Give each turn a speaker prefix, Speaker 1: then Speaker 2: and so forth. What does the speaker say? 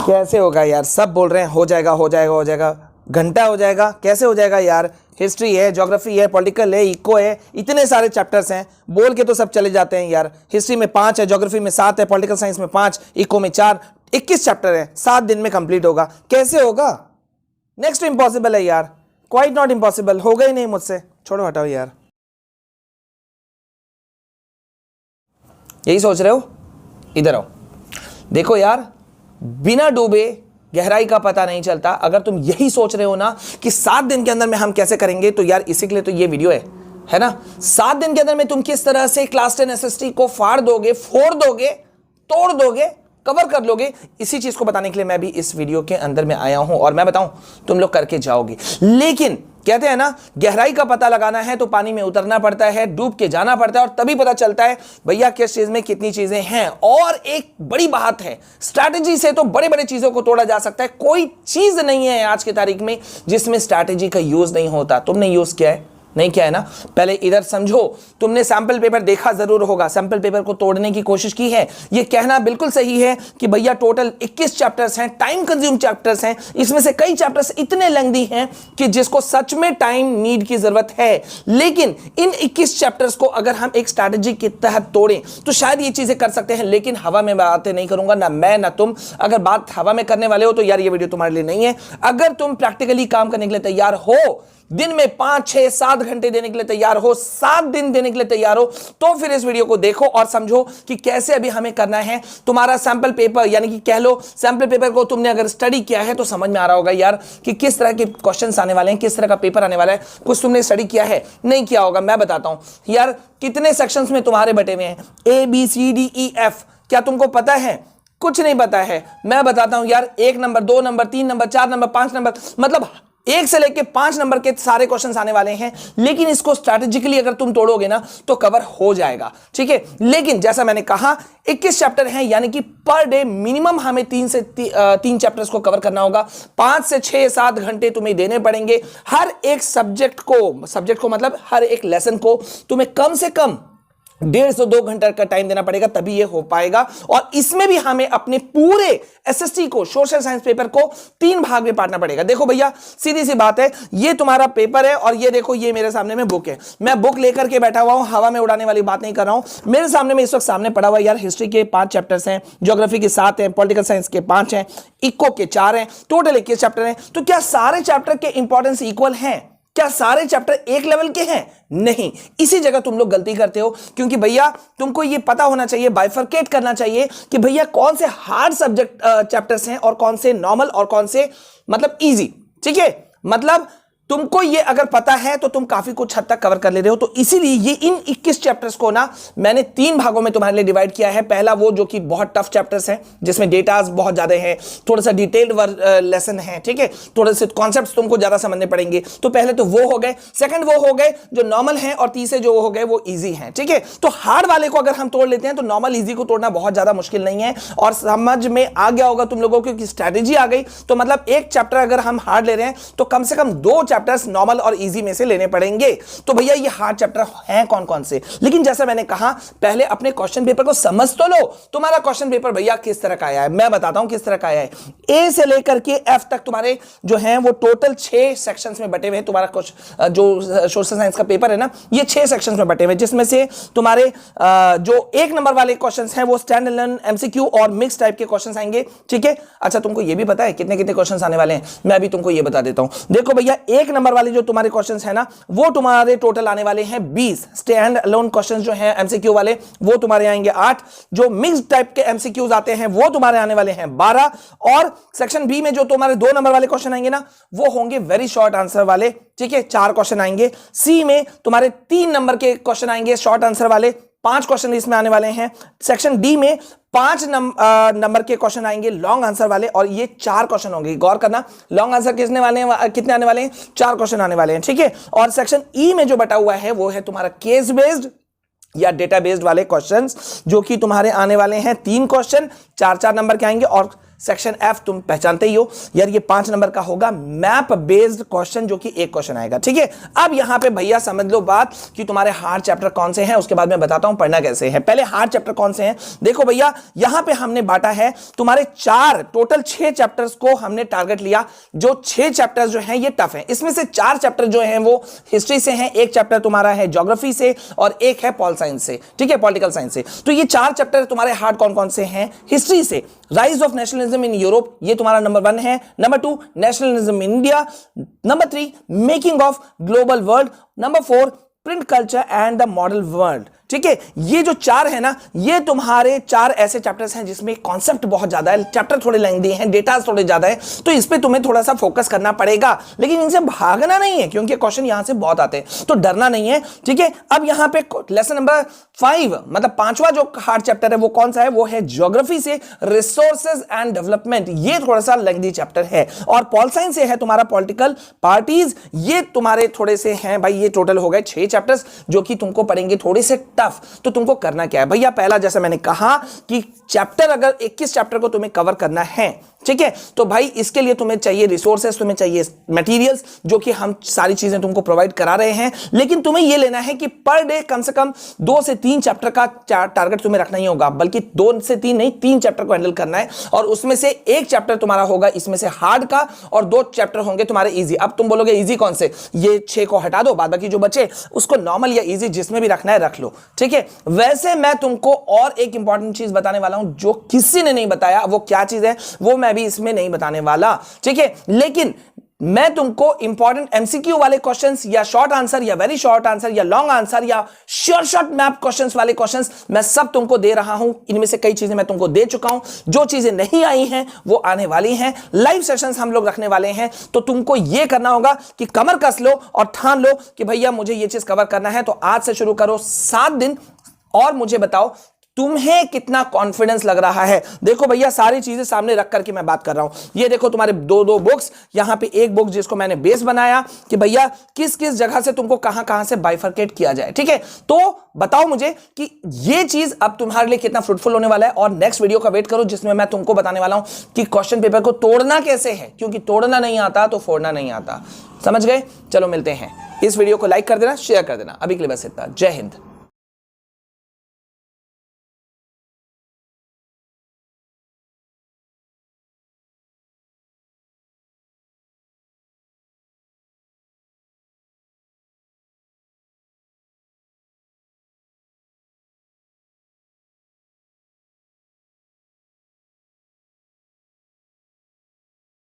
Speaker 1: कैसे होगा यार, सब बोल रहे हैं हो जाएगा हो जाएगा हो जाएगा, घंटा हो जाएगा, कैसे हो जाएगा यार। हिस्ट्री है, ज्योग्राफी है, पॉलिटिकल है, इको है, इतने सारे चैप्टर्स हैं, बोल के तो सब चले जाते हैं यार। हिस्ट्री में 5 है, ज्योग्राफी में 7 है, पॉलिटिकल साइंस में 5, इको में 4, 21 चैप्टर है, 7 दिन में कंप्लीट होगा। कैसे होगा? नेक्स्ट इम्पॉसिबल है यार, क्वाइट नॉट इम्पॉसिबल, होगा ही नहीं मुझसे। छोड़ो हटाओ यार, यही सोच रहे हो? इधर आओ, देखो यार, बिना डूबे गहराई का पता नहीं चलता। अगर तुम यही सोच रहे हो ना कि 7 दिन के अंदर में हम कैसे करेंगे, तो यार इसी के लिए तो ये वीडियो है ना। 7 दिन के अंदर में तुम किस तरह से क्लास 10 एसएसटी को फाड़ दोगे, फोड़ दोगे, तोड़ दोगे, कवर कर लोगे, इसी चीज को बताने के लिए मैं भी इस वीडियो के अंदर में आया हूं। और मैं बताऊं, तुम लोग करके जाओगे। लेकिन कहते हैं ना, गहराई का पता लगाना है तो पानी में उतरना पड़ता है, डूब के जाना पड़ता है, और तभी पता चलता है भैया किस चीज में कितनी चीजें हैं। और एक बड़ी बात है, स्ट्रैटेजी से तो बड़े बड़े चीजों को तोड़ा जा सकता है। कोई चीज नहीं है आज की तारीख में जिसमें स्ट्रैटेजी का यूज नहीं होता। तुमने यूज किया है? नहीं किया है ना। पहले इधर समझो, तुमने सैंपल पेपर देखा जरूर होगा, सैंपल पेपर को तोड़ने की कोशिश की है। यह कहना बिल्कुल सही है कि भैया टोटल 21 चैप्टर्स हैं, टाइम कंज्यूम चैप्टर्स हैं। इसमें से कई चैप्टर्स इतने लेंथी हैं कि जिसको सच में टाइम नीड की जरूरत है। लेकिन इन 21 चैप्टर्स को अगर हम एक स्ट्रैटेजी के तहत तोड़ें तो शायद ये चीजें कर सकते हैं। लेकिन हवा में बातें नहीं करूंगा, ना मैं ना तुम। अगर बात हवा में करने वाले हो तो यार ये वीडियो तुम्हारे लिए नहीं है। अगर तुम प्रैक्टिकली काम करने के लिए तैयार हो, दिन में 5, 6, 7 घंटे देने के लिए तैयार हो, 7 दिन देने के लिए तैयार हो, तो फिर इस वीडियो को देखो और समझो कि कैसे अभी हमें करना है। तुम्हारा सैंपल पेपर, यानी कि कह लो सैंपल पेपर को तुमने अगर स्टडी किया है तो समझ में आ रहा होगा यार कि किस तरह के क्वेश्चंस आने वाले हैं, किस तरह का पेपर आने वाला है। कुछ तुमने स्टडी किया है, नहीं किया होगा, मैं बताता हूं यार। कितने सेक्शंस में तुम्हारे बटे हुए हैं? ABCDEF, क्या तुमको पता है? कुछ नहीं पता है। मैं बताता हूं यार, 1 number, 2 number, 3 number, 4 number, 5 number, मतलब 1 से लेके 5 नंबर के सारे क्वेश्चंस आने वाले हैं। लेकिन इसको स्ट्रैटेजिकली अगर तुम तोड़ोगे ना तो कवर हो जाएगा, ठीक है। लेकिन जैसा मैंने कहा 21 चैप्टर हैं, यानी कि पर डे मिनिमम हमें 3 चैप्टर्स को कवर करना होगा। 5 से 6, 7 घंटे तुम्हें देने पड़ेंगे। हर एक सब्जेक्ट को मतलब हर एक लेसन को तुम्हें कम से कम 1.5 से 2 घंटे का टाइम देना पड़ेगा, तभी ये हो पाएगा। और इसमें भी हमें अपने पूरे एसएसटी को, सोशल साइंस पेपर को 3 भाग में बांटना पड़ेगा। देखो भैया, सीधी सी बात है, ये तुम्हारा पेपर है और ये देखो, ये मेरे सामने में बुक है। मैं बुक लेकर के बैठा हुआ हूं, हवा में उड़ाने वाली बात नहीं कर रहा हूं। मेरे सामने में इस वक्त सामने पड़ा हुआ यार, हिस्ट्री के 5 चैप्टर्स हैं, ज्योग्राफी के 7 हैं, पॉलिटिकल साइंस के 5 हैं, इको के 4 हैं, टोटल 21 चैप्टर हैं। तो क्या सारे चैप्टर के इंपॉर्टेंस इक्वल हैं? क्या सारे चैप्टर एक लेवल के हैं? नहीं। इसी जगह तुम लोग गलती करते हो, क्योंकि भैया तुमको ये पता होना चाहिए, बाइफरकेट करना चाहिए कि भैया कौन से हार्ड सब्जेक्ट चैप्टर्स हैं और कौन से नॉर्मल और कौन से मतलब इजी, ठीक है। मतलब तुमको ये अगर पता है तो तुम काफी कुछ हद तक कवर कर ले रहे हो। तो इसीलिए ये इन 21 चैप्टर्स को ना मैंने 3 भागों में तुम्हारे लिए डिवाइड किया है। पहला वो जो कि बहुत टफ चैप्टर्स हैं, जिसमें डेटाज बहुत ज्यादा है, थोड़ा सा डिटेल्ड लेसन है, ठीक है, थोड़े से कॉन्सेप्ट्स तुमको ज्यादा समझने पड़ेंगे। तो पहले तो वो हो गए, सेकंड वो हो गए जो नॉर्मल हैं, और तीसरे जो हो गए वो ईजी हैं, ठीक है। तो हार्ड वाले को अगर हम तोड़ लेते हैं तो नॉर्मल ईजी को तोड़ना बहुत ज्यादा मुश्किल नहीं है। और समझ में आ गया होगा तुम लोगों को कि स्ट्रैटेजी आ गई। तो मतलब एक चैप्टर अगर हम हार्ड ले रहे हैं तो कम से कम 2 चैप्टर्स नॉर्मल और इजी में से लेने पड़ेंगे। तो भैया ये हार्ड चैप्टर हैं कौन कौन से? लेकिन जैसा मैंने कहा, पहले अपने क्वेश्चन पेपर को समझ तो लो। तुम्हारा क्वेश्चन पेपर भैया किस तरह का आया है, मैं बताता हूं किस तरह का आया है। ए से लेकर के एफ तक तुम्हारे जो हैं वो टोटल 6 सेक्शंस में बटे हुए हैं। तुम्हारा कुछ जो सोशल साइंस का पेपर है ना, ये 6 सेक्शंस में बटे हुए हैं, जिसमें से तुम्हारे जो 1 नंबर वाले क्वेश्चंस हैं वो स्टैंड एलोन, एमसीक्यू और मिक्स टाइप के क्वेश्चंस आएंगे, ठीक है। अच्छा, तुमको ये भी पता है कितने कितने क्वेश्चंस आने वाले हैं? मैं अभी तुमको ये बता देता हूं। देखो भैया, 1 नंबर वाले जो तुम्हारे क्वेश्चंस है ना, वो तुम्हारे टोटल आने वाले हैं 20। स्टैंड अलोन क्वेश्चंस जो हैं एमसीक्यू वाले, वो तुम्हारे आएंगे 8। जो मिक्स टाइप के एमसीक्यूज आते हैं वो तुम्हारे आने वाले हैं 12। और सेक्शन बी में जो तुम्हारे 2 नंबर वाले क्वेश्चन आएंगे ना, वो होंगे वेरी शॉर्ट आंसर वाले, ठीक है, 4 क्वेश्चन आएंगे। सी में तुम्हारे 3 नंबर के क्वेश्चन आएंगे शॉर्ट आंसर वाले, 5 क्वेश्चन इसमें आने वाले हैं। सेक्शन डी में 5 नंबर के क्वेश्चन आएंगे लॉन्ग आंसर वाले, और ये 4 क्वेश्चन होंगे। गौर करना, लॉन्ग आंसर कितने आने वाले हैं? 4 क्वेश्चन आने वाले हैं, ठीक है। और सेक्शन ई में जो बटा हुआ है वो है तुम्हारा केस बेस्ड या डेटा बेस्ड वाले क्वेश्चंस, जो कि तुम्हारे आने वाले हैं 3 क्वेश्चन, 4-4 नंबर के आएंगे। और सेक्शन एफ तुम पहचानते ही हो यार, ये 5 नंबर का होगा मैप बेस्ड क्वेश्चन, जो कि एक क्वेश्चन आएगा। ठीक है, अब यहां पे भैया समझ लो बात कि तुम्हारे हार्ड चैप्टर कौन से हैं, उसके बाद मैं बताता हूं पढ़ना कैसे है। पहले हार्ड चैप्टर कौन से हैं, देखो भैया यहां पे हमने बांटा है तुम्हारे 4 टोटल 6 चैप्टर्स को हमने टारगेट लिया। जो 6 चैप्टर्स जो हैं ये टफ हैं, इसमें से 4 चैप्टर जो हैं वो हिस्ट्री से हैं, एक चैप्टर तुम्हारा है ज्योग्राफी से और एक है पॉल साइंस से, ठीक है, पॉलिटिकल साइंस से। तो ये 4 चैप्टर तुम्हारे हार्ड कौन कौन से हैं, हिस्ट्री से rise of nationalism in Europe, ये तुम्हारा नंबर 1 है। Number 2 nationalism in India. Number 3 making of global world. Number 4 print culture and the model world. ठीक है, ये जो 4 है ना, ये तुम्हारे 4 ऐसे चैप्टर्स हैं जिसमें कॉन्सेप्ट बहुत ज्यादा है, चैप्टर थोड़े लेंथी हैं, डेटा थोड़े ज्यादा है, तो इस पे तुम्हें थोड़ा सा फोकस करना पड़ेगा, लेकिन इनसे भागना नहीं है क्योंकि क्वेश्चन यहां से बहुत आते हैं, तो डरना नहीं है। ठीक है, अब यहां पे लेसन नंबर 5 मतलब 5वां जो हार्ड चैप्टर है वो कौन सा है, वो है ज्योग्राफी से रिसोर्सेज एंड डेवलपमेंट, ये थोड़ा सा लेंथी चैप्टर है। और पॉल साइंस से है तुम्हारा पॉलिटिकल पार्टीज, ये तुम्हारे थोड़े से हैं भाई, ये टोटल हो गए 6 चैप्टर्स जो कि तुमको पढ़ेंगे थोड़े से टफ। तो तुमको करना क्या है भैया, पहला जैसे मैंने कहा कि चैप्टर अगर 21 चैप्टर को तुम्हें कवर करना है, ठीक है, तो भाई इसके लिए तुम्हें चाहिए रिसोर्सेस, तुम्हें चाहिए मटेरियल्स, जो कि हम सारी चीजें तुमको प्रोवाइड करा रहे हैं। लेकिन तुम्हें यह लेना है कि पर डे कम से कम 2 से 3 चैप्टर का टारगेट तुम्हें रखना ही होगा, बल्कि 2 से 3 नहीं, 3 चैप्टर को हैंडल करना है। और उसमें से एक चैप्टर तुम्हारा होगा इसमें से हार्ड का और 2 चैप्टर होंगे तुम्हारे इजी। अब तुम बोलोगे इजी कौन से, ये 6 को हटा दो, बाद बाकी जो बचे उसको नॉर्मल या इजी जिसमें भी रखना है रख लो। ठीक है, वैसे मैं तुमको और एक इंपॉर्टेंट चीज बताने वाला हूं जो किसी ने नहीं बताया, वो क्या चीज है वो मैं भी इसमें नहीं बताने वाला। ठीक है, लेकिन मैं तुमको इंपॉर्टेंट एमसीक्यू वाले क्वेश्चंस या शॉर्ट आंसर या वेरी शॉर्ट आंसर या लॉन्ग आंसर या शॉर्ट मैप क्वेश्चंस वाले क्वेश्चंस मैं सब तुमको दे रहा हूं। इनमें से कई चीजें मैं तुमको दे चुका हूं, जो चीजें नहीं आई हैं वो आने वाली हैं। लाइव सेशंस हम लोग रखने वाले हैं, तो तुमको यह करना होगा कि कमर कस लो और ठान लो कि भैया मुझे यह चीज कवर करना है। तो आज से शुरू करो 7 दिन और मुझे बताओ तुम्हें कितना कॉन्फिडेंस लग रहा है। देखो भैया सारी चीजें सामने रख करके मैं बात कर रहा हूं। ये देखो तुम्हारे 2 बुक्स, यहां पे एक बुक जिसको मैंने बेस बनाया कि भैया किस किस जगह से तुमको कहां कहां से बाइफरकेट किया जाए। ठीक है, तो बताओ मुझे कि ये चीज अब तुम्हारे लिए कितना फ्रूटफुल होने वाला है। और नेक्स्ट वीडियो का वेट करो जिसमें मैं तुमको बताने वाला हूं कि क्वेश्चन पेपर को तोड़ना कैसे है, क्योंकि तोड़ना नहीं आता तो फोड़ना नहीं आता। समझ गए? चलो मिलते हैं। इस वीडियो को लाइक कर देना, शेयर कर देना। अभी के लिए बस इतना। जय हिंद।